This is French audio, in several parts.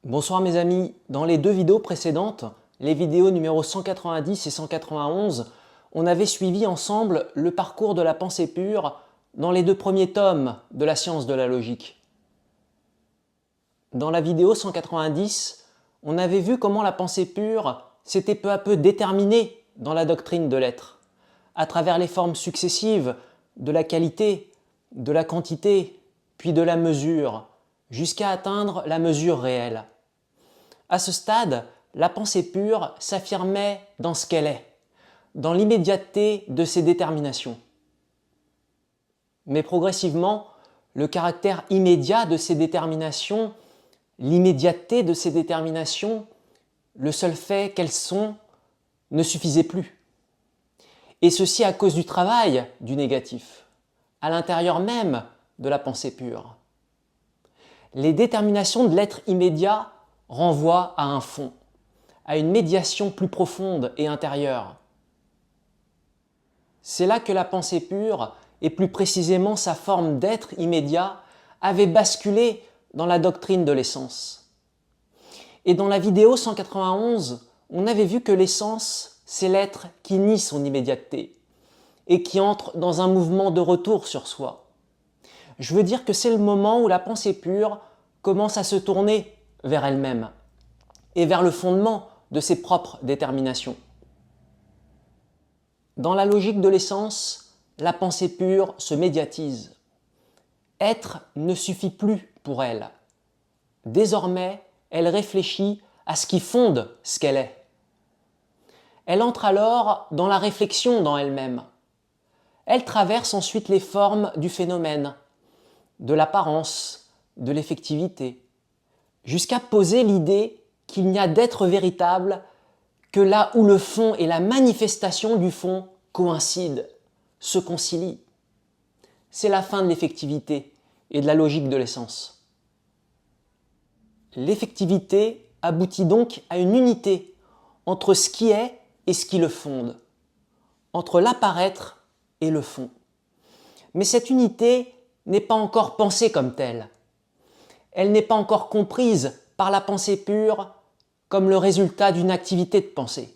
Bonsoir mes amis, dans les deux vidéos précédentes, les vidéos numéro 190 et 191, on avait suivi ensemble le parcours de la pensée pure dans les deux premiers tomes de la science de la logique. Dans la vidéo 190, on avait vu comment la pensée pure s'était peu à peu déterminée dans la doctrine de l'être, à travers les formes successives de la qualité, de la quantité, puis de la mesure, jusqu'à atteindre la mesure réelle. À ce stade, la pensée pure s'affirmait dans ce qu'elle est, dans l'immédiateté de ses déterminations. Mais progressivement, le caractère immédiat de ces déterminations, l'immédiateté de ces déterminations, le seul fait qu'elles sont, ne suffisait plus. Et ceci à cause du travail du négatif, à l'intérieur même de la pensée pure. Les déterminations de l'être immédiat renvoient à un fond, à une médiation plus profonde et intérieure. C'est là que la pensée pure, et plus précisément sa forme d'être immédiat, avait basculé dans la doctrine de l'essence. Et dans la vidéo 191, on avait vu que l'essence, c'est l'être qui nie son immédiateté et qui entre dans un mouvement de retour sur soi. Je veux dire que c'est le moment où la pensée pure commence à se tourner vers elle-même et vers le fondement de ses propres déterminations. Dans la logique de l'essence, la pensée pure se médiatise. Être ne suffit plus pour elle. Désormais, elle réfléchit à ce qui fonde ce qu'elle est. Elle entre alors dans la réflexion dans elle-même. Elle traverse ensuite les formes du phénomène, de l'apparence, de l'effectivité, jusqu'à poser l'idée qu'il n'y a d'être véritable que là où le fond et la manifestation du fond coïncident, se concilient. C'est la fin de l'effectivité et de la logique de l'essence. L'effectivité aboutit donc à une unité entre ce qui est et ce qui le fonde, entre l'apparaître et le fond. Mais cette unité n'est pas encore pensée comme telle. Elle n'est pas encore comprise par la pensée pure comme le résultat d'une activité de pensée.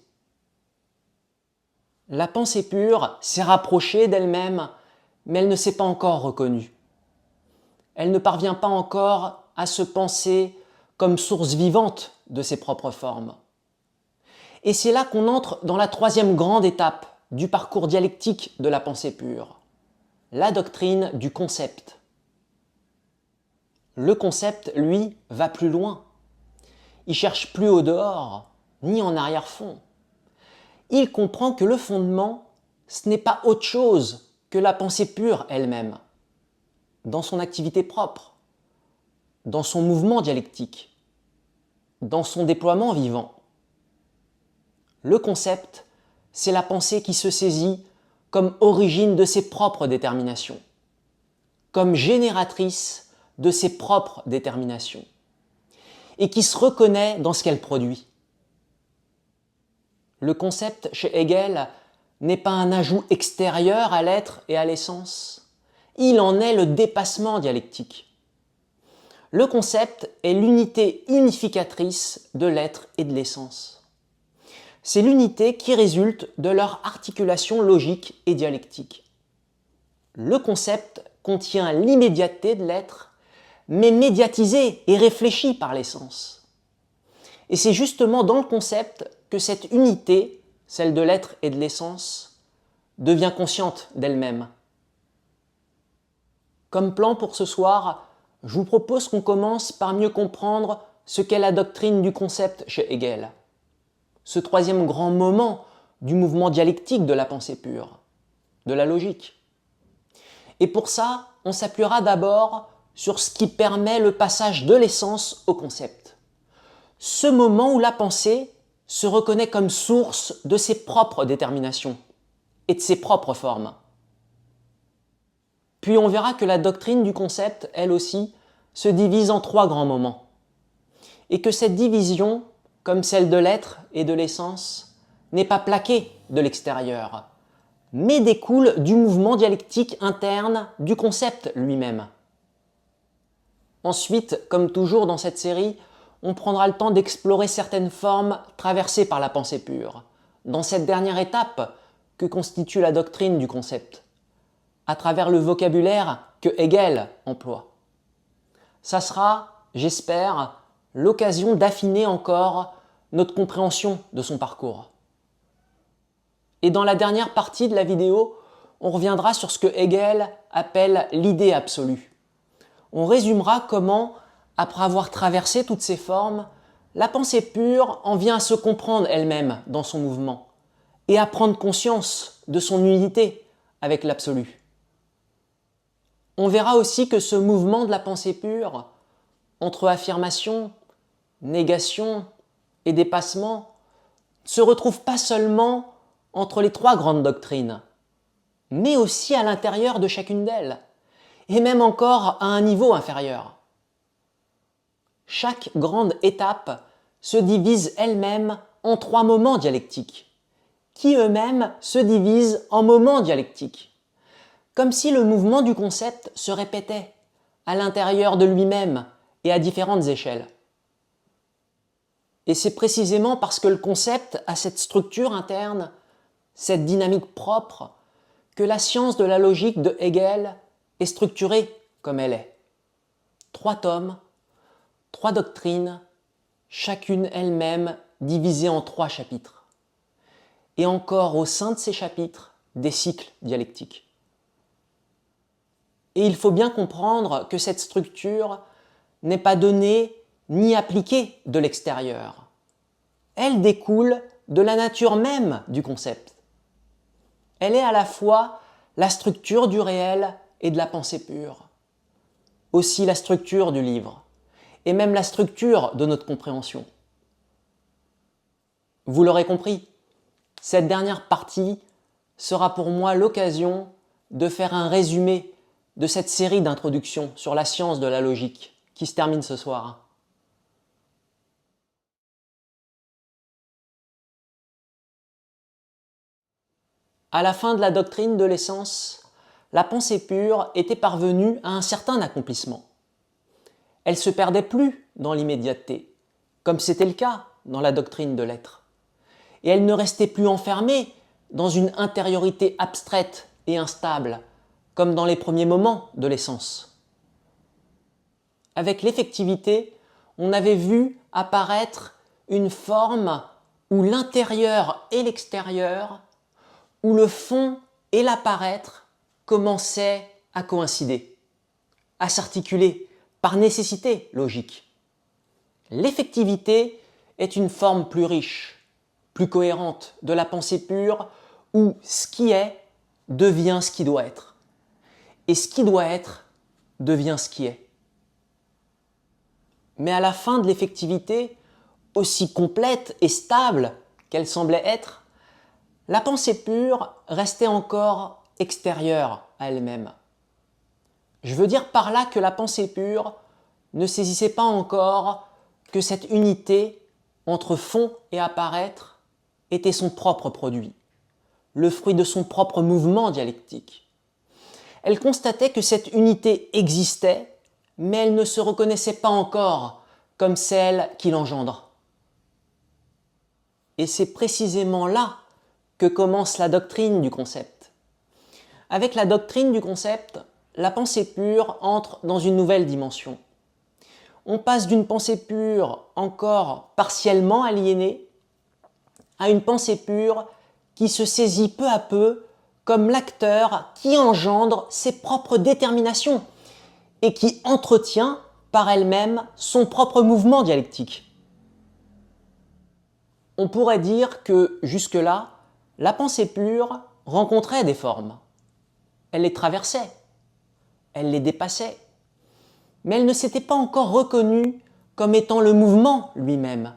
La pensée pure s'est rapprochée d'elle-même, mais elle ne s'est pas encore reconnue. Elle ne parvient pas encore à se penser comme source vivante de ses propres formes. Et c'est là qu'on entre dans la troisième grande étape du parcours dialectique de la pensée pure, la doctrine du concept. Le concept, lui, va plus loin. Il cherche plus au dehors, ni en arrière-fond. Il comprend que le fondement, ce n'est pas autre chose que la pensée pure elle-même, dans son activité propre, dans son mouvement dialectique, dans son déploiement vivant. Le concept, c'est la pensée qui se saisit comme origine de ses propres déterminations, comme génératrice de ses propres déterminations, et qui se reconnaît dans ce qu'elle produit. Le concept, chez Hegel, n'est pas un ajout extérieur à l'être et à l'essence. Il en est le dépassement dialectique. Le concept est l'unité unificatrice de l'être et de l'essence. C'est l'unité qui résulte de leur articulation logique et dialectique. Le concept contient l'immédiateté de l'être, mais médiatisé et réfléchi par l'essence. Et c'est justement dans le concept que cette unité, celle de l'être et de l'essence, devient consciente d'elle-même. Comme plan pour ce soir, je vous propose qu'on commence par mieux comprendre ce qu'est la doctrine du concept chez Hegel, ce troisième grand moment du mouvement dialectique de la pensée pure, de la logique. Et pour ça, on s'appuiera d'abord sur ce qui permet le passage de l'essence au concept. Ce moment où la pensée se reconnaît comme source de ses propres déterminations et de ses propres formes. Puis on verra que la doctrine du concept, elle aussi, se divise en trois grands moments. Et que cette division, comme celle de l'être et de l'essence, n'est pas plaquée de l'extérieur, mais découle du mouvement dialectique interne du concept lui-même. Ensuite, comme toujours dans cette série, on prendra le temps d'explorer certaines formes traversées par la pensée pure, dans cette dernière étape que constitue la doctrine du concept, à travers le vocabulaire que Hegel emploie. Ça sera, j'espère, l'occasion d'affiner encore notre compréhension de son parcours. Et dans la dernière partie de la vidéo, on reviendra sur ce que Hegel appelle l'idée absolue. On résumera comment, après avoir traversé toutes ces formes, la pensée pure en vient à se comprendre elle-même dans son mouvement et à prendre conscience de son unité avec l'absolu. On verra aussi que ce mouvement de la pensée pure, entre affirmation, négation et dépassement, ne se retrouve pas seulement entre les trois grandes doctrines, mais aussi à l'intérieur de chacune d'elles, et même encore à un niveau inférieur. Chaque grande étape se divise elle-même en trois moments dialectiques, qui eux-mêmes se divisent en moments dialectiques, comme si le mouvement du concept se répétait à l'intérieur de lui-même et à différentes échelles. Et c'est précisément parce que le concept a cette structure interne, cette dynamique propre, que la science de la logique de Hegel est structurée comme elle est. 3 tomes, 3 doctrines, chacune elle-même divisée en 3 chapitres. Et encore au sein de ces chapitres, des cycles dialectiques. Et il faut bien comprendre que cette structure n'est pas donnée ni appliquée de l'extérieur. Elle découle de la nature même du concept. Elle est à la fois la structure du réel et de la pensée pure, aussi la structure du livre, et même la structure de notre compréhension. Vous l'aurez compris, cette dernière partie sera pour moi l'occasion de faire un résumé de cette série d'introductions sur la science de la logique qui se termine ce soir. À la fin de la doctrine de l'essence, la pensée pure était parvenue à un certain accomplissement. Elle se perdait plus dans l'immédiateté, comme c'était le cas dans la doctrine de l'être. Et elle ne restait plus enfermée dans une intériorité abstraite et instable, comme dans les premiers moments de l'essence. Avec l'effectivité, on avait vu apparaître une forme où l'intérieur et l'extérieur, où le fond et l'apparaître commençaient à coïncider, à s'articuler par nécessité logique. L'effectivité est une forme plus riche, plus cohérente de la pensée pure où ce qui est devient ce qui doit être. Et ce qui doit être devient ce qui est. Mais à la fin de l'effectivité, aussi complète et stable qu'elle semblait être, la pensée pure restait encore extérieure à elle-même. Je veux dire par là que la pensée pure ne saisissait pas encore que cette unité entre fond et apparaître était son propre produit, le fruit de son propre mouvement dialectique. Elle constatait que cette unité existait, mais elle ne se reconnaissait pas encore comme celle qui l'engendre. Et c'est précisément là que commence la doctrine du concept. Avec la doctrine du concept, la pensée pure entre dans une nouvelle dimension. On passe d'une pensée pure encore partiellement aliénée à une pensée pure qui se saisit peu à peu comme l'acteur qui engendre ses propres déterminations et qui entretient par elle-même son propre mouvement dialectique. On pourrait dire que jusque-là, la pensée pure rencontrait des formes. Elle les traversait, elle les dépassait, mais elle ne s'était pas encore reconnue comme étant le mouvement lui-même.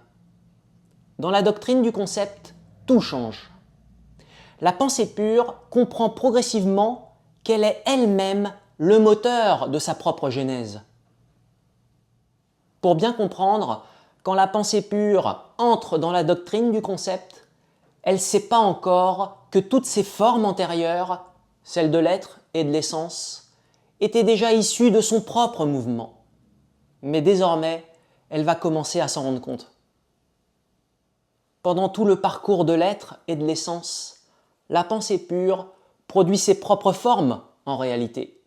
Dans la doctrine du concept, tout change. La pensée pure comprend progressivement qu'elle est elle-même le moteur de sa propre genèse. Pour bien comprendre, quand la pensée pure entre dans la doctrine du concept, elle ne sait pas encore que toutes ces formes antérieures, celles de l'être et de l'essence, étaient déjà issues de son propre mouvement. Mais désormais, elle va commencer à s'en rendre compte. Pendant tout le parcours de l'être et de l'essence, la pensée pure produit ses propres formes en réalité.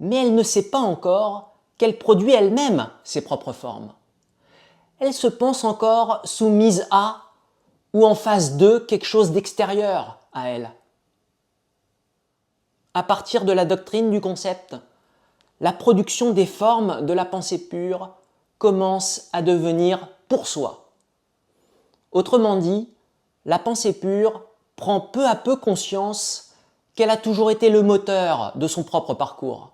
Mais elle ne sait pas encore qu'elle produit elle-même ses propres formes. Elle se pense encore soumise à ou en face de quelque chose d'extérieur à elle. À partir de la doctrine du concept, la production des formes de la pensée pure commence à devenir pour soi. Autrement dit, la pensée pure prend peu à peu conscience qu'elle a toujours été le moteur de son propre parcours.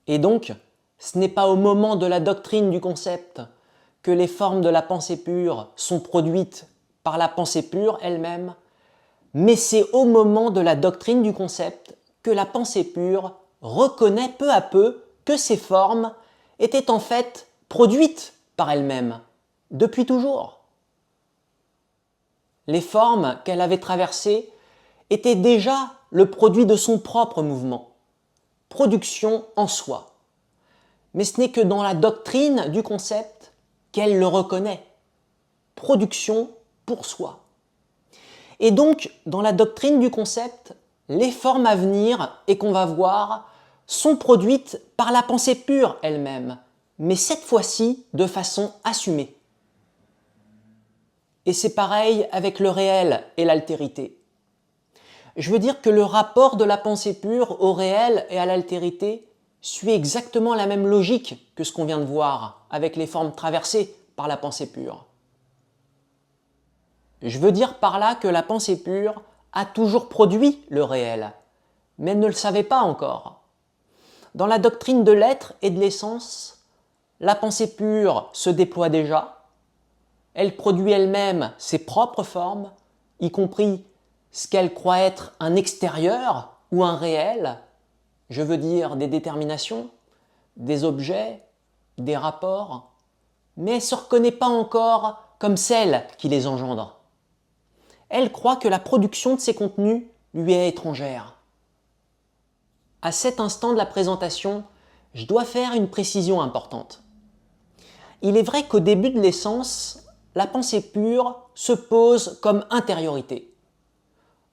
Et donc, ce n'est pas au moment de la doctrine du concept que les formes de la pensée pure sont produites par la pensée pure elle-même, mais c'est au moment de la doctrine du concept que la pensée pure reconnaît peu à peu que ces formes étaient en fait produites par elle-même, depuis toujours. Les formes qu'elle avait traversées étaient déjà le produit de son propre mouvement, production en soi. Mais ce n'est que dans la doctrine du concept qu'elle le reconnaît, production pour soi. Et donc, dans la doctrine du concept, les formes à venir et qu'on va voir sont produites par la pensée pure elle-même, mais cette fois-ci de façon assumée. Et c'est pareil avec le réel et l'altérité. Je veux dire que le rapport de la pensée pure au réel et à l'altérité suit exactement la même logique que ce qu'on vient de voir avec les formes traversées par la pensée pure. Je veux dire par là que la pensée pure a toujours produit le réel, mais elle ne le savait pas encore. Dans la doctrine de l'être et de l'essence, la pensée pure se déploie déjà, elle produit elle-même ses propres formes, y compris ce qu'elle croit être un extérieur ou un réel, je veux dire des déterminations, des objets, des rapports, mais elle ne se reconnaît pas encore comme celle qui les engendre. Elle croit que la production de ces contenus lui est étrangère. À cet instant de la présentation, je dois faire une précision importante. Il est vrai qu'au début de l'essence, la pensée pure se pose comme intériorité.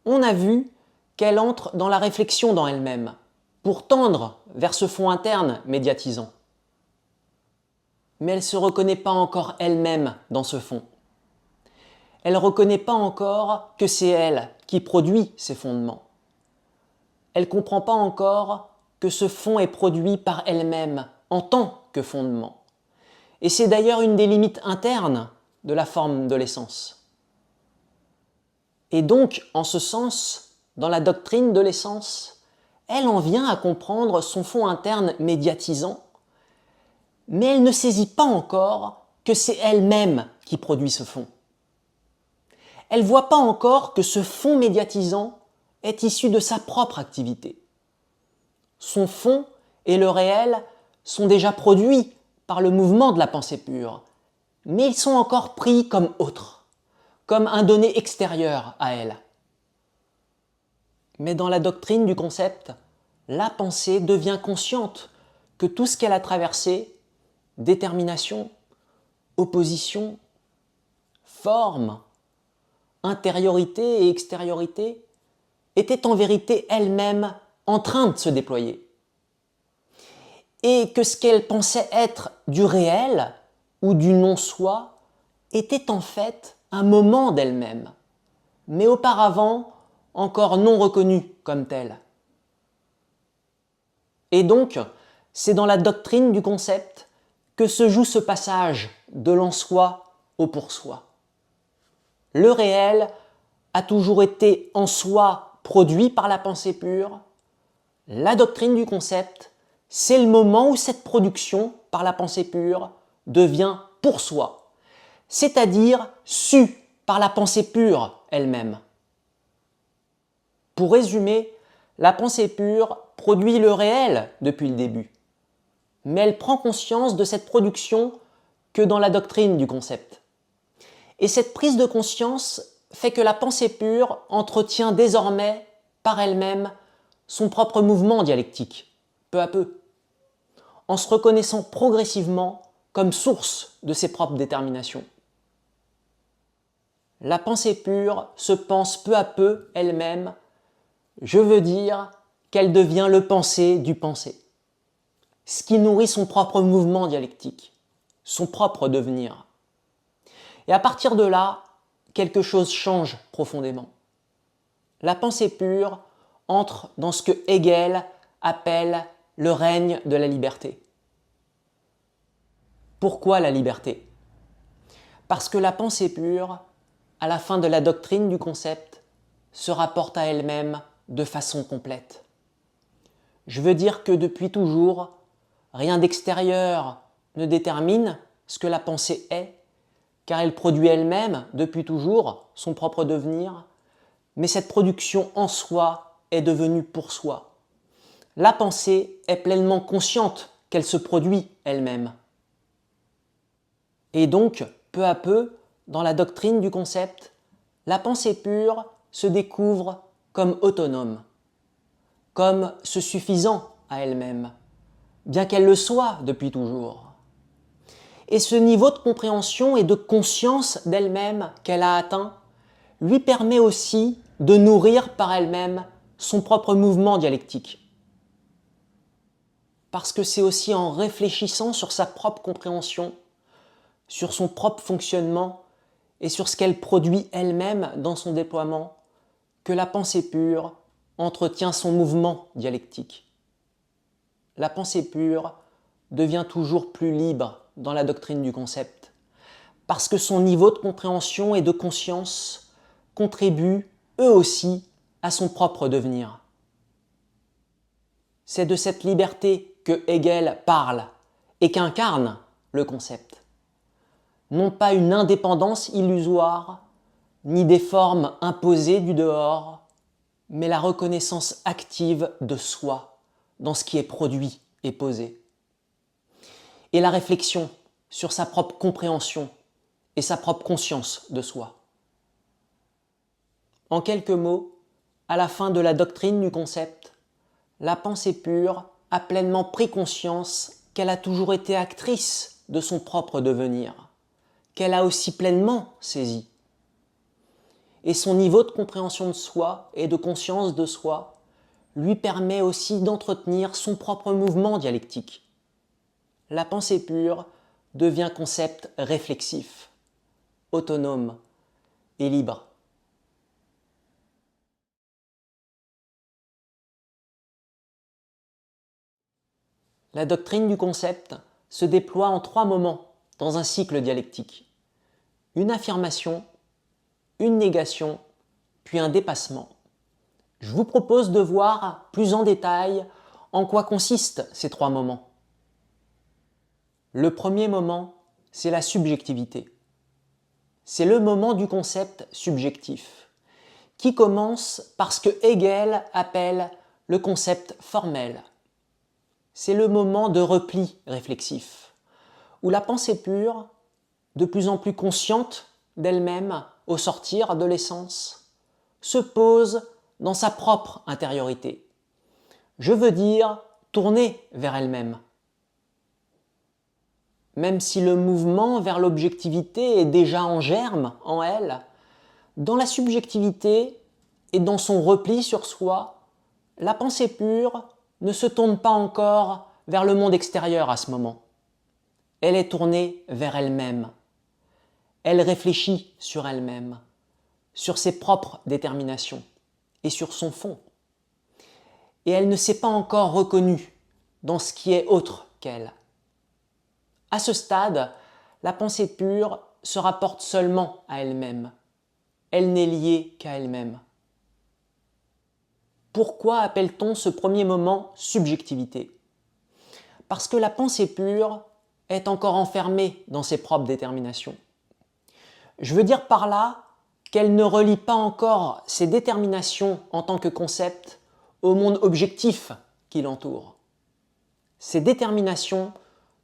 On a vu qu'elle entre dans la réflexion dans elle-même, pour tendre vers ce fond interne médiatisant. Mais elle ne se reconnaît pas encore elle-même dans ce fond. Elle ne reconnaît pas encore que c'est elle qui produit ces fondements. Elle ne comprend pas encore que ce fond est produit par elle-même en tant que fondement. Et c'est d'ailleurs une des limites internes de la forme de l'essence. Et donc, en ce sens, dans la doctrine de l'essence, elle en vient à comprendre son fond interne médiatisant, mais elle ne saisit pas encore que c'est elle-même qui produit ce fond. Elle ne voit pas encore que ce fond médiatisant est issu de sa propre activité. Son fond et le réel sont déjà produits par le mouvement de la pensée pure, mais ils sont encore pris comme autres, comme un donné extérieur à elle. Mais dans la doctrine du concept, la pensée devient consciente que tout ce qu'elle a traversé, détermination, opposition, forme, intériorité et extériorité, était en vérité elle-même en train de se déployer. Et que ce qu'elle pensait être du réel ou du non-soi était en fait un moment d'elle-même, mais auparavant encore non reconnu comme tel. Et donc, c'est dans la doctrine du concept que se joue ce passage de l'en-soi au pour-soi. Le réel a toujours été en soi produit par la pensée pure. La doctrine du concept, c'est le moment où cette production par la pensée pure devient pour soi, c'est-à-dire su par la pensée pure elle-même. Pour résumer, la pensée pure produit le réel depuis le début, mais elle prend conscience de cette production que dans la doctrine du concept. Et cette prise de conscience fait que la pensée pure entretient désormais par elle-même son propre mouvement dialectique, peu à peu. en se reconnaissant progressivement comme source de ses propres déterminations. La pensée pure se pense peu à peu elle-même, je veux dire qu'elle devient le pensée du pensé, ce qui nourrit son propre mouvement dialectique, son propre devenir. Et à partir de là, quelque chose change profondément. La pensée pure entre dans ce que Hegel appelle le règne de la liberté. Pourquoi la liberté? Parce que la pensée pure, à la fin de la doctrine du concept, se rapporte à elle-même de façon complète. Je veux dire que depuis toujours, rien d'extérieur ne détermine ce que la pensée est, car elle produit elle-même, depuis toujours, son propre devenir, mais cette production en soi est devenue pour soi. La pensée est pleinement consciente qu'elle se produit elle-même. Et donc, peu à peu, dans la doctrine du concept, la pensée pure se découvre comme autonome, comme se suffisant à elle-même, bien qu'elle le soit depuis toujours. Et ce niveau de compréhension et de conscience d'elle-même qu'elle a atteint lui permet aussi de nourrir par elle-même son propre mouvement dialectique. Parce que c'est aussi en réfléchissant sur sa propre compréhension, sur son propre fonctionnement et sur ce qu'elle produit elle-même dans son déploiement que la pensée pure entretient son mouvement dialectique. La pensée pure devient toujours plus libre dans la doctrine du concept, parce que son niveau de compréhension et de conscience contribuent eux aussi à son propre devenir. C'est de cette liberté que Hegel parle et qu'incarne le concept. Non pas une indépendance illusoire, ni des formes imposées du dehors, mais la reconnaissance active de soi dans ce qui est produit et posé. Et la réflexion sur sa propre compréhension et sa propre conscience de soi. En quelques mots, à la fin de la doctrine du concept, la pensée pure a pleinement pris conscience qu'elle a toujours été actrice de son propre devenir, qu'elle a aussi pleinement saisi. Et son niveau de compréhension de soi et de conscience de soi lui permet aussi d'entretenir son propre mouvement dialectique. La pensée pure devient concept réflexif, autonome et libre. La doctrine du concept se déploie en 3 moments dans un cycle dialectique. Une affirmation, une négation, puis un dépassement. Je vous propose de voir plus en détail en quoi consistent ces 3 moments. Le premier moment, c'est la subjectivité. C'est le moment du concept subjectif, qui commence par ce que Hegel appelle le concept formel. C'est le moment de repli réflexif, où la pensée pure, de plus en plus consciente d'elle-même au sortir de l'essence, se pose dans sa propre intériorité. Je veux dire, tournée vers elle-même. Même si le mouvement vers l'objectivité est déjà en germe en elle, dans la subjectivité et dans son repli sur soi, la pensée pure ne se tourne pas encore vers le monde extérieur à ce moment. Elle est tournée vers elle-même. Elle réfléchit sur elle-même, sur ses propres déterminations et sur son fond. Et elle ne s'est pas encore reconnue dans ce qui est autre qu'elle. À ce stade, la pensée pure se rapporte seulement à elle-même. Elle n'est liée qu'à elle-même. Pourquoi appelle-t-on ce premier moment subjectivité? Parce que la pensée pure est encore enfermée dans ses propres déterminations. Je veux dire par là qu'elle ne relie pas encore ses déterminations en tant que concept au monde objectif qui l'entoure. Ces déterminations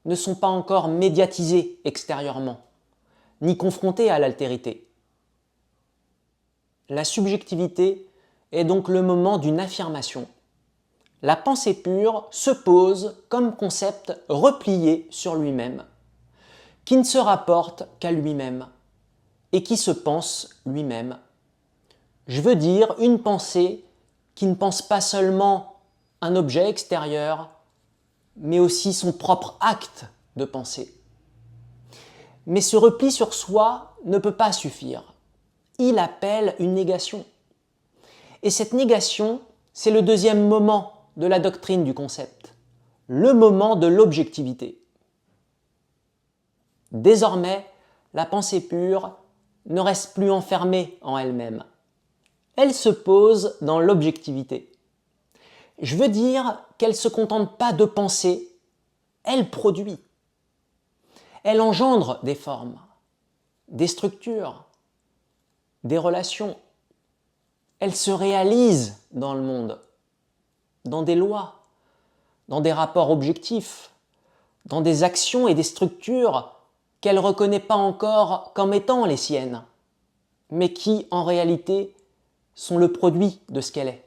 ne sont pas encore médiatisées extérieurement, ni confrontées à l'altérité. La subjectivité est donc le moment d'une affirmation, la pensée pure se pose comme concept replié sur lui-même, qui ne se rapporte qu'à lui-même et qui se pense lui-même. Je veux dire une pensée qui ne pense pas seulement un objet extérieur, mais aussi son propre acte de penser. Mais ce repli sur soi ne peut pas suffire. Il appelle une négation. Et cette négation, c'est le deuxième moment de la doctrine du concept, le moment de l'objectivité. Désormais, la pensée pure ne reste plus enfermée en elle-même. Elle se pose dans l'objectivité. Je veux dire qu'elle ne se contente pas de penser, elle produit. Elle engendre des formes, des structures, des relations. Elle se réalise dans le monde, dans des lois, dans des rapports objectifs, dans des actions et des structures qu'elle ne reconnaît pas encore comme étant les siennes, mais qui, en réalité, sont le produit de ce qu'elle est.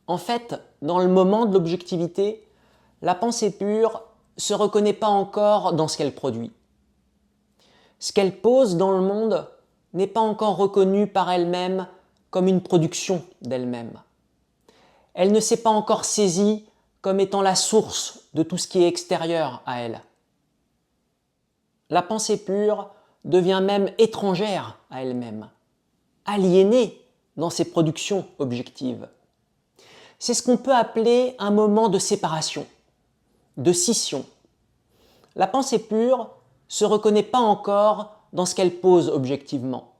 En fait, dans le moment de l'objectivité, la pensée pure ne se reconnaît pas encore dans ce qu'elle produit. Ce qu'elle pose dans le monde n'est pas encore reconnu par elle-même comme une production d'elle-même. Elle ne s'est pas encore saisie comme étant la source de tout ce qui est extérieur à elle. La pensée pure devient même étrangère à elle-même, aliénée dans ses productions objectives. C'est ce qu'on peut appeler un moment de séparation, de scission. La pensée pure ne se reconnaît pas encore dans ce qu'elle pose objectivement.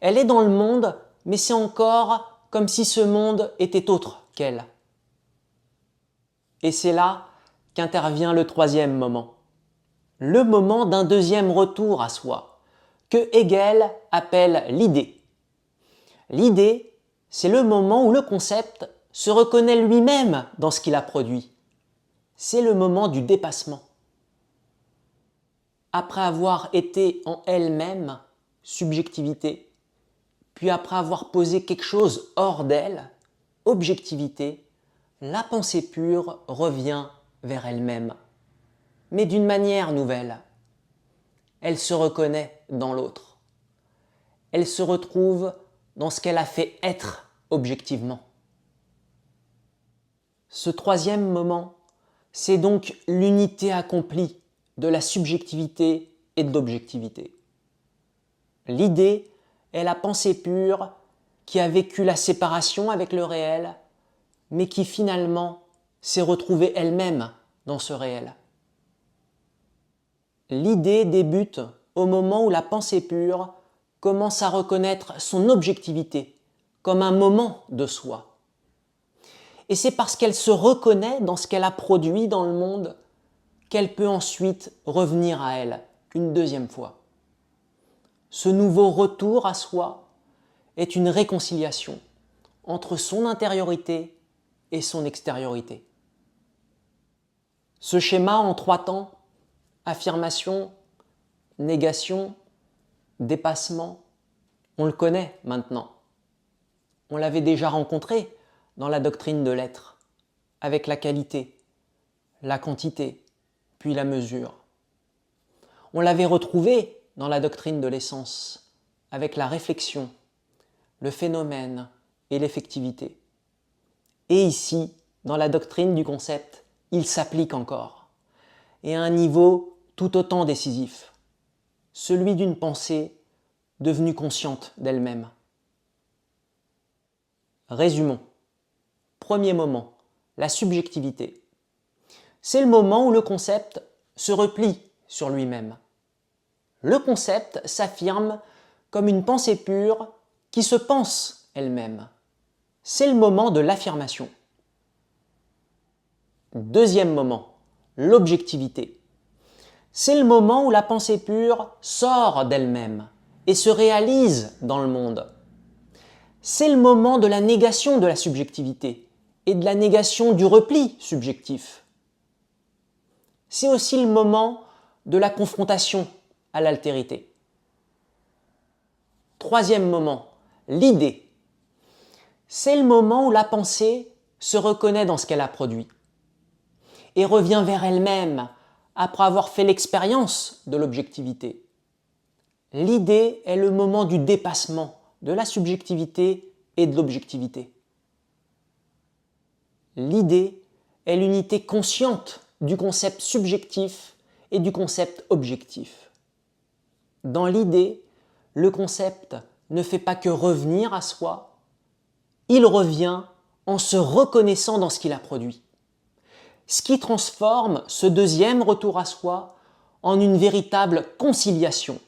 Elle est dans le monde, mais c'est encore comme si ce monde était autre qu'elle. Et c'est là qu'intervient le troisième moment, le moment d'un deuxième retour à soi, que Hegel appelle l'idée. L'idée, c'est le moment où le concept se reconnaît lui-même dans ce qu'il a produit. C'est le moment du dépassement. Après avoir été en elle-même, subjectivité, puis après avoir posé quelque chose hors d'elle, objectivité, la pensée pure revient vers elle-même, mais d'une manière nouvelle. Elle se reconnaît dans l'autre. Elle se retrouve dans ce qu'elle a fait être objectivement. Ce troisième moment, c'est donc l'unité accomplie de la subjectivité et de l'objectivité. L'idée est la pensée pure qui a vécu la séparation avec le réel, mais qui finalement s'est retrouvée elle-même dans ce réel. L'idée débute au moment où la pensée pure commence à reconnaître son objectivité comme un moment de soi. Et c'est parce qu'elle se reconnaît dans ce qu'elle a produit dans le monde qu'elle peut ensuite revenir à elle une deuxième fois. Ce nouveau retour à soi est une réconciliation entre son intériorité et son extériorité. Ce schéma en 3 temps, affirmation, négation, dépassement, on le connaît maintenant. On l'avait déjà rencontré dans la doctrine de l'être, avec la qualité, la quantité, puis la mesure. On l'avait retrouvé dans la doctrine de l'essence, avec la réflexion, le phénomène et l'effectivité. Et ici, dans la doctrine du concept, il s'applique encore, et à un niveau tout autant décisif, celui d'une pensée devenue consciente d'elle-même. Résumons. Premier moment, la subjectivité. C'est le moment où le concept se replie sur lui-même. Le concept s'affirme comme une pensée pure qui se pense elle-même. C'est le moment de l'affirmation. Deuxième moment, l'objectivité. C'est le moment où la pensée pure sort d'elle-même et se réalise dans le monde. C'est le moment de la négation de la subjectivité et de la négation du repli subjectif. C'est aussi le moment de la confrontation à l'altérité. Troisième moment, l'idée. C'est le moment où la pensée se reconnaît dans ce qu'elle a produit et revient vers elle-même après avoir fait l'expérience de l'objectivité. L'idée est le moment du dépassement de la subjectivité et de l'objectivité. L'idée est l'unité consciente du concept subjectif et du concept objectif. Dans l'idée, le concept ne fait pas que revenir à soi, il revient en se reconnaissant dans ce qu'il a produit. Ce qui transforme ce deuxième retour à soi en une véritable conciliation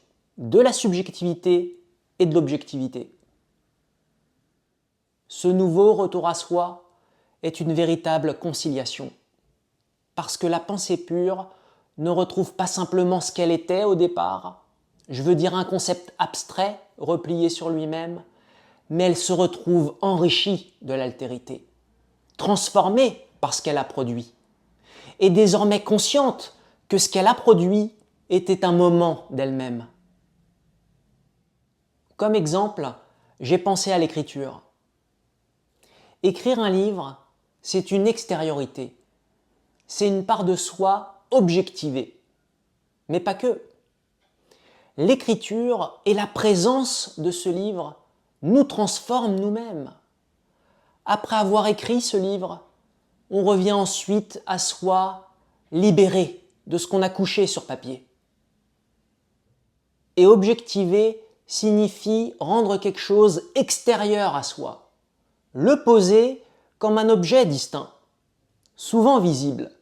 de la subjectivité et de l'objectivité. Ce nouveau retour à soi est une véritable conciliation, parce que la pensée pure ne retrouve pas simplement ce qu'elle était au départ, je veux dire un concept abstrait replié sur lui-même, mais elle se retrouve enrichie de l'altérité, transformée par ce qu'elle a produit, et désormais consciente que ce qu'elle a produit était un moment d'elle-même. Comme exemple, j'ai pensé à l'écriture. Écrire un livre, c'est une extériorité. C'est une part de soi objectivée. Mais pas que. L'écriture et la présence de ce livre nous transforment nous-mêmes. Après avoir écrit ce livre, on revient ensuite à soi libéré de ce qu'on a couché sur papier. Et objectiver signifie rendre quelque chose extérieur à soi, le poser comme un objet distinct, souvent visible,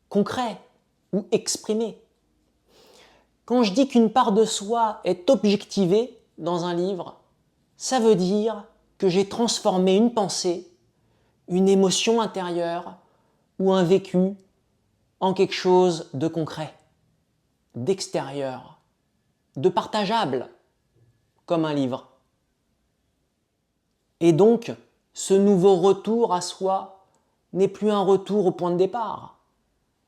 concret ou exprimé. Quand je dis qu'une part de soi est objectivée dans un livre, ça veut dire que j'ai transformé une pensée, une émotion intérieure ou un vécu en quelque chose de concret, d'extérieur, de partageable, comme un livre. Et donc, ce nouveau retour à soi n'est plus un retour au point de départ,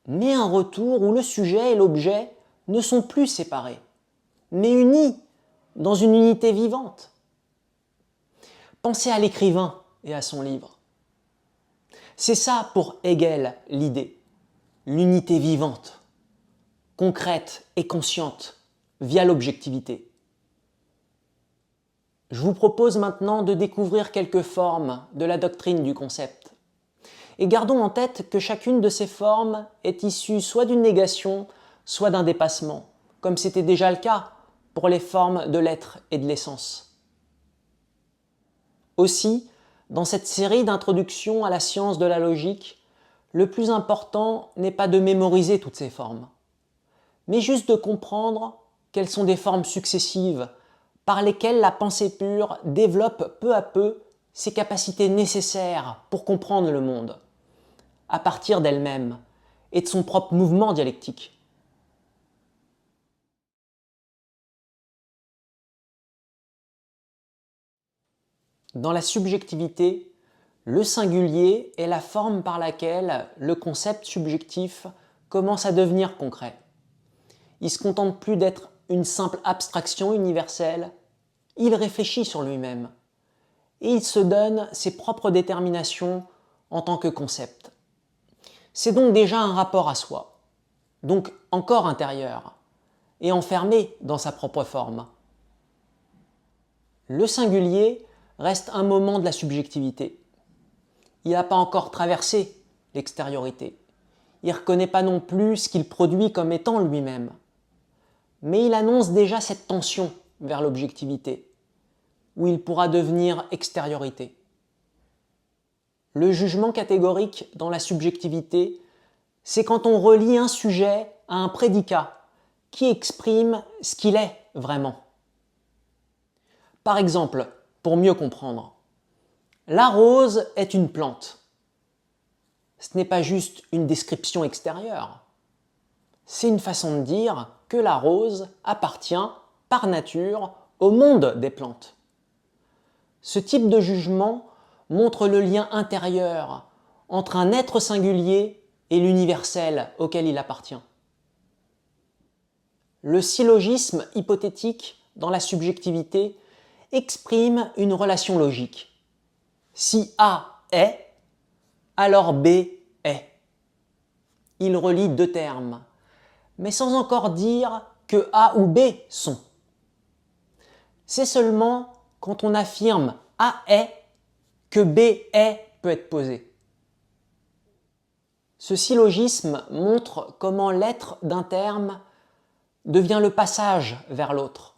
mais un retour où le sujet et l'objet ne sont plus séparés, mais unis dans une unité vivante. Pensez à l'écrivain et à son livre. C'est ça pour Hegel l'idée, l'unité vivante, concrète et consciente via l'objectivité. Je vous propose maintenant de découvrir quelques formes de la doctrine du concept. Et gardons en tête que chacune de ces formes est issue soit d'une négation, soit d'un dépassement, comme c'était déjà le cas pour les formes de l'être et de l'essence. Aussi, dans cette série d'introductions à la science de la logique, le plus important n'est pas de mémoriser toutes ces formes, mais juste de comprendre qu'elles sont des formes successives par lesquelles la pensée pure développe peu à peu ses capacités nécessaires pour comprendre le monde, à partir d'elle-même et de son propre mouvement dialectique. Dans la subjectivité, le singulier est la forme par laquelle le concept subjectif commence à devenir concret. Il ne se contente plus d'être une simple abstraction universelle, il réfléchit sur lui-même et il se donne ses propres déterminations en tant que concept. C'est donc déjà un rapport à soi, donc encore intérieur, et enfermé dans sa propre forme. Le singulier reste un moment de la subjectivité. Il n'a pas encore traversé l'extériorité. Il ne reconnaît pas non plus ce qu'il produit comme étant lui-même. Mais il annonce déjà cette tension vers l'objectivité, où il pourra devenir extériorité. Le jugement catégorique dans la subjectivité, c'est quand on relie un sujet à un prédicat qui exprime ce qu'il est vraiment. Par exemple, pour mieux comprendre, la rose est une plante. Ce n'est pas juste une description extérieure. C'est une façon de dire que la rose appartient par nature au monde des plantes. Ce type de jugement montre le lien intérieur entre un être singulier et l'universel auquel il appartient. Le syllogisme hypothétique dans la subjectivité exprime une relation logique. Si A est, alors B est. Il relie deux termes, mais sans encore dire que A ou B sont. C'est seulement quand on affirme A est que B est peut être posé. Ce syllogisme montre comment l'être d'un terme devient le passage vers l'autre.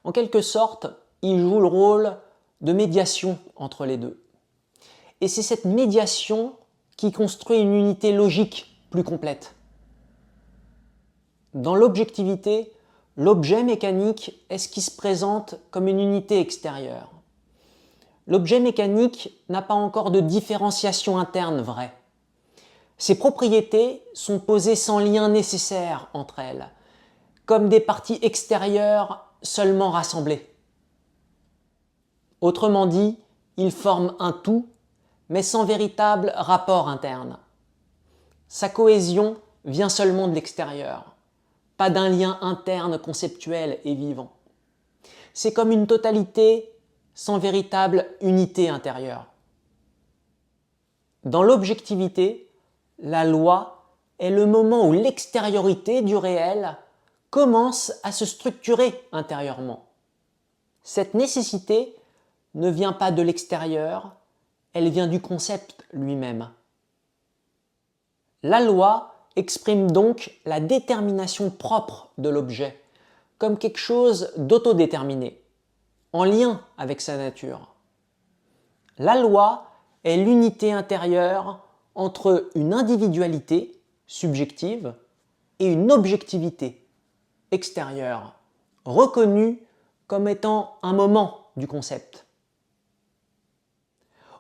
En quelque sorte, il joue le rôle de médiation entre les deux. Et c'est cette médiation qui construit une unité logique plus complète. Dans l'objectivité, l'objet mécanique est ce qui se présente comme une unité extérieure. L'objet mécanique n'a pas encore de différenciation interne vraie. Ses propriétés sont posées sans lien nécessaire entre elles, comme des parties extérieures seulement rassemblées. Autrement dit, il forme un tout, mais sans véritable rapport interne. Sa cohésion vient seulement de l'extérieur, pas d'un lien interne conceptuel et vivant. C'est comme une totalité sans véritable unité intérieure. Dans l'objectivité, la loi est le moment où l'extériorité du réel commence à se structurer intérieurement. Cette nécessité ne vient pas de l'extérieur, elle vient du concept lui-même. La loi exprime donc la détermination propre de l'objet, comme quelque chose d'autodéterminé, en lien avec sa nature. La loi est l'unité intérieure entre une individualité subjective et une objectivité extérieure, reconnue comme étant un moment du concept.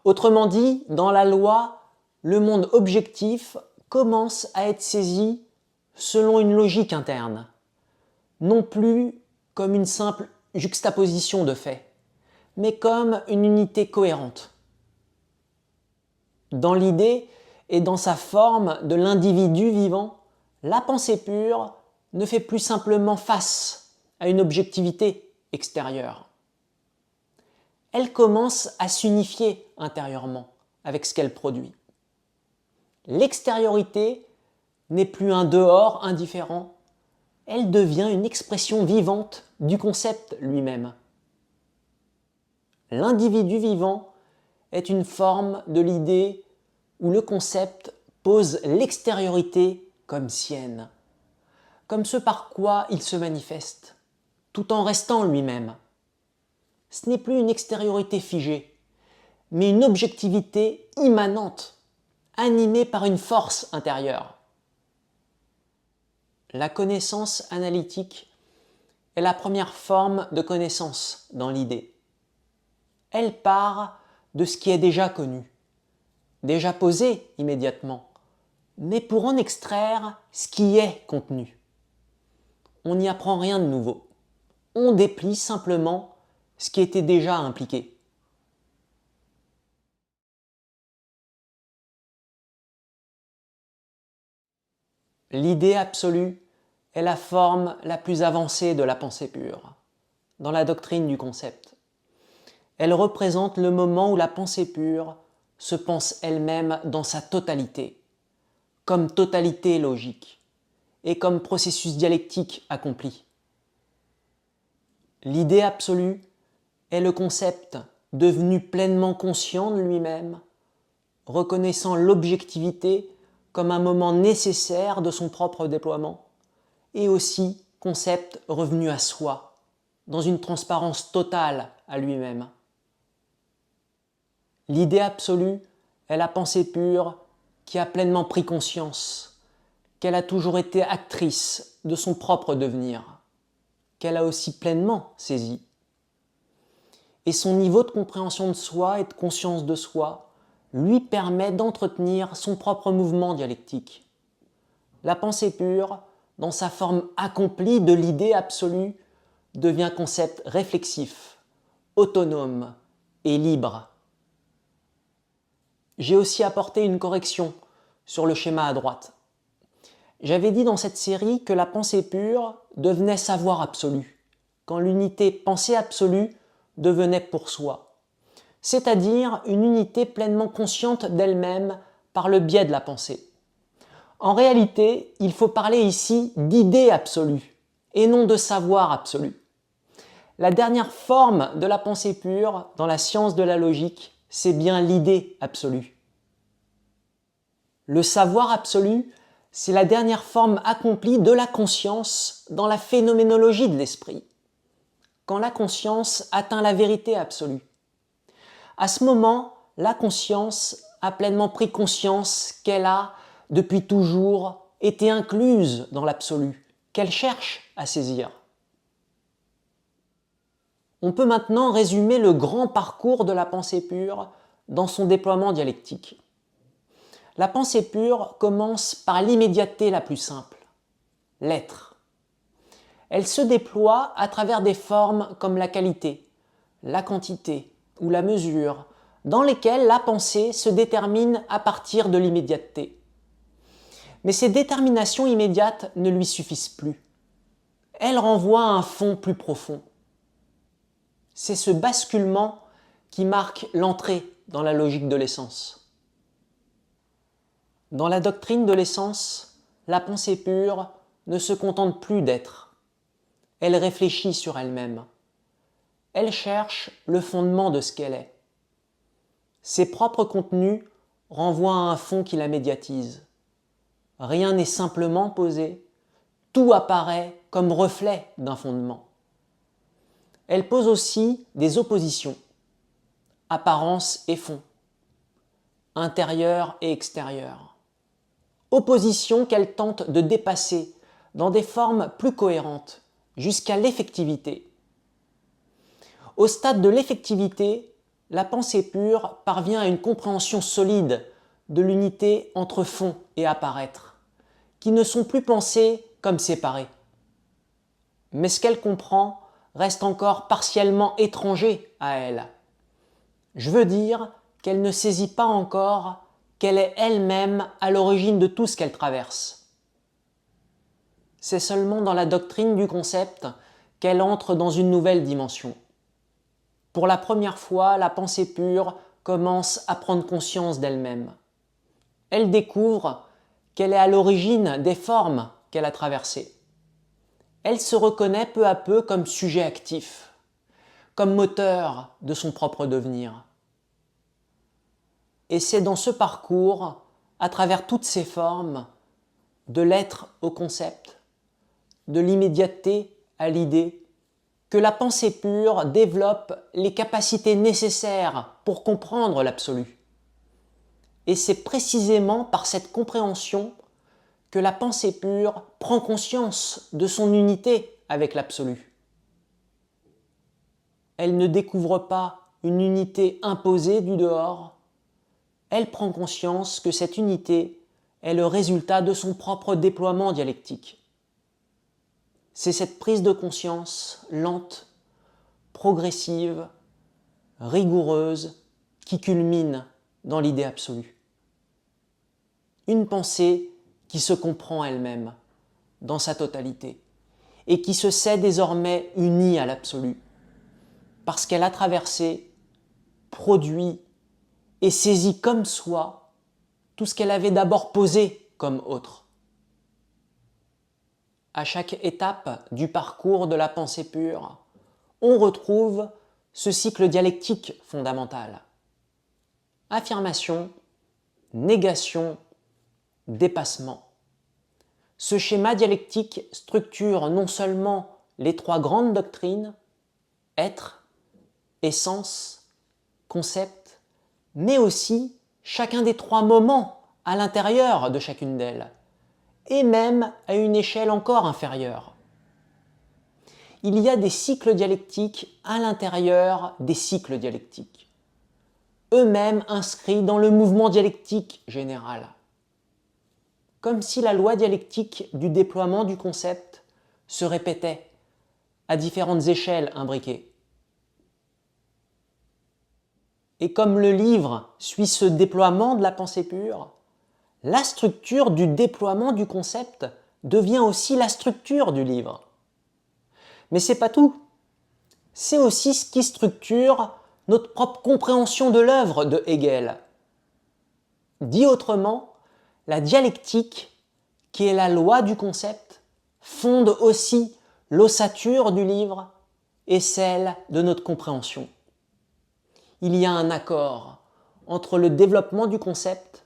Autrement dit, dans la loi, le monde objectif commence à être saisi selon une logique interne, non plus comme une simple juxtaposition de faits, mais comme une unité cohérente. Dans l'idée et dans sa forme de l'individu vivant, la pensée pure ne fait plus simplement face à une objectivité extérieure. Elle commence à s'unifier intérieurement avec ce qu'elle produit. L'extériorité n'est plus un dehors indifférent, elle devient une expression vivante du concept lui-même. L'individu vivant est une forme de l'idée où le concept pose l'extériorité comme sienne, comme ce par quoi il se manifeste, tout en restant lui-même. Ce n'est plus une extériorité figée, mais une objectivité immanente, animée par une force intérieure. La connaissance analytique est la première forme de connaissance dans l'idée. Elle part de ce qui est déjà connu, déjà posé immédiatement, mais pour en extraire ce qui est contenu. On n'y apprend rien de nouveau. On déplie simplement ce qui était déjà impliqué. L'idée absolue est la forme la plus avancée de la pensée pure, dans la doctrine du concept. Elle représente le moment où la pensée pure se pense elle-même dans sa totalité, comme totalité logique et comme processus dialectique accompli. L'idée absolue est le concept devenu pleinement conscient de lui-même, reconnaissant l'objectivité comme un moment nécessaire de son propre déploiement, et aussi concept revenu à soi, dans une transparence totale à lui-même. L'idée absolue est la pensée pure qui a pleinement pris conscience qu'elle a toujours été actrice de son propre devenir, qu'elle a aussi pleinement saisi. Et son niveau de compréhension de soi et de conscience de soi lui permet d'entretenir son propre mouvement dialectique. La pensée pure, dans sa forme accomplie de l'idée absolue, devient concept réflexif, autonome et libre. J'ai aussi apporté une correction sur le schéma à droite. J'avais dit dans cette série que la pensée pure devenait savoir absolu, quand l'unité pensée absolue devenait pour soi. c'est-à-dire une unité pleinement consciente d'elle-même par le biais de la pensée. En réalité, il faut parler ici d'idée absolue et non de savoir absolu. La dernière forme de la pensée pure dans la science de la logique, c'est bien l'idée absolue. Le savoir absolu, c'est la dernière forme accomplie de la conscience dans la phénoménologie de l'esprit, quand la conscience atteint la vérité absolue. À ce moment, la conscience a pleinement pris conscience qu'elle a, depuis toujours, été incluse dans l'absolu, qu'elle cherche à saisir. On peut maintenant résumer le grand parcours de la pensée pure dans son déploiement dialectique. La pensée pure commence par l'immédiateté la plus simple, l'être. Elle se déploie à travers des formes comme la qualité, la quantité ou la mesure, dans lesquelles la pensée se détermine à partir de l'immédiateté. Mais ces déterminations immédiates ne lui suffisent plus. Elles renvoient à un fond plus profond. C'est ce basculement qui marque l'entrée dans la logique de l'essence. Dans la doctrine de l'essence, la pensée pure ne se contente plus d'être. Elle réfléchit sur elle-même. Elle cherche le fondement de ce qu'elle est. Ses propres contenus renvoient à un fond qui la médiatise. Rien n'est simplement posé, tout apparaît comme reflet d'un fondement. Elle pose aussi des oppositions, apparence et fond, intérieur et extérieur. Oppositions qu'elle tente de dépasser dans des formes plus cohérentes, jusqu'à l'effectivité. Au stade de l'effectivité, la pensée pure parvient à une compréhension solide de l'unité entre fond et apparaître, qui ne sont plus pensées comme séparées. Mais ce qu'elle comprend reste encore partiellement étranger à elle. Je veux dire qu'elle ne saisit pas encore qu'elle est elle-même à l'origine de tout ce qu'elle traverse. C'est seulement dans la doctrine du concept qu'elle entre dans une nouvelle dimension. Pour la première fois, la pensée pure commence à prendre conscience d'elle-même. Elle découvre qu'elle est à l'origine des formes qu'elle a traversées. Elle se reconnaît peu à peu comme sujet actif, comme moteur de son propre devenir. Et c'est dans ce parcours, à travers toutes ces formes, de l'être au concept, de l'immédiateté à l'idée, que la pensée pure développe les capacités nécessaires pour comprendre l'absolu. Et c'est précisément par cette compréhension que la pensée pure prend conscience de son unité avec l'absolu. Elle ne découvre pas une unité imposée du dehors, elle prend conscience que cette unité est le résultat de son propre déploiement dialectique. C'est cette prise de conscience lente, progressive, rigoureuse, qui culmine dans l'idée absolue. Une pensée qui se comprend elle-même dans sa totalité et qui se sait désormais unie à l'absolu, parce qu'elle a traversé, produit et saisi comme soi tout ce qu'elle avait d'abord posé comme autre. À chaque étape du parcours de la pensée pure, on retrouve ce cycle dialectique fondamental. Affirmation, négation, dépassement. Ce schéma dialectique structure non seulement les trois grandes doctrines, être, essence, concept, mais aussi chacun des trois moments à l'intérieur de chacune d'elles, et même à une échelle encore inférieure. Il y a des cycles dialectiques à l'intérieur des cycles dialectiques, eux-mêmes inscrits dans le mouvement dialectique général. Comme si la loi dialectique du déploiement du concept se répétait à différentes échelles imbriquées. Et comme le livre suit ce déploiement de la pensée pure, la structure du déploiement du concept devient aussi la structure du livre. Mais c'est pas tout. C'est aussi ce qui structure notre propre compréhension de l'œuvre de Hegel. Dit autrement, la dialectique, qui est la loi du concept, fonde aussi l'ossature du livre et celle de notre compréhension. Il y a un accord entre le développement du concept,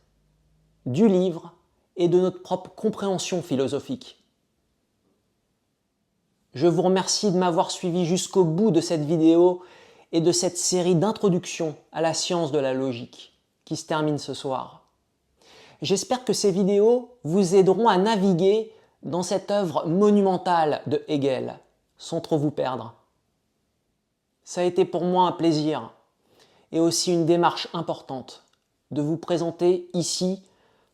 du livre et de notre propre compréhension philosophique. Je vous remercie de m'avoir suivi jusqu'au bout de cette vidéo et de cette série d'introductions à la science de la logique qui se termine ce soir. J'espère que ces vidéos vous aideront à naviguer dans cette œuvre monumentale de Hegel, sans trop vous perdre. Ça a été pour moi un plaisir et aussi une démarche importante de vous présenter ici,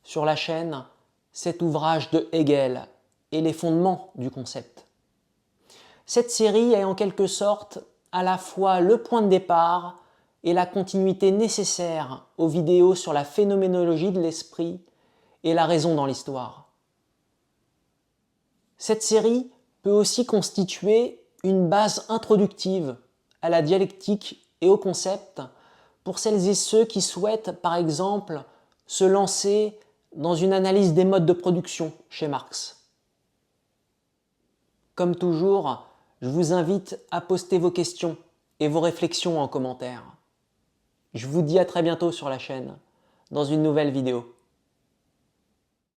sur la chaîne, cet ouvrage de Hegel et les fondements du concept. Cette série est en quelque sorte à la fois le point de départ et la continuité nécessaire aux vidéos sur la phénoménologie de l'esprit et la raison dans l'histoire. Cette série peut aussi constituer une base introductive à la dialectique et au concept pour celles et ceux qui souhaitent, par exemple, se lancer dans une analyse des modes de production chez Marx. Comme toujours, je vous invite à poster vos questions et vos réflexions en commentaire. Je vous dis à très bientôt sur la chaîne, dans une nouvelle vidéo.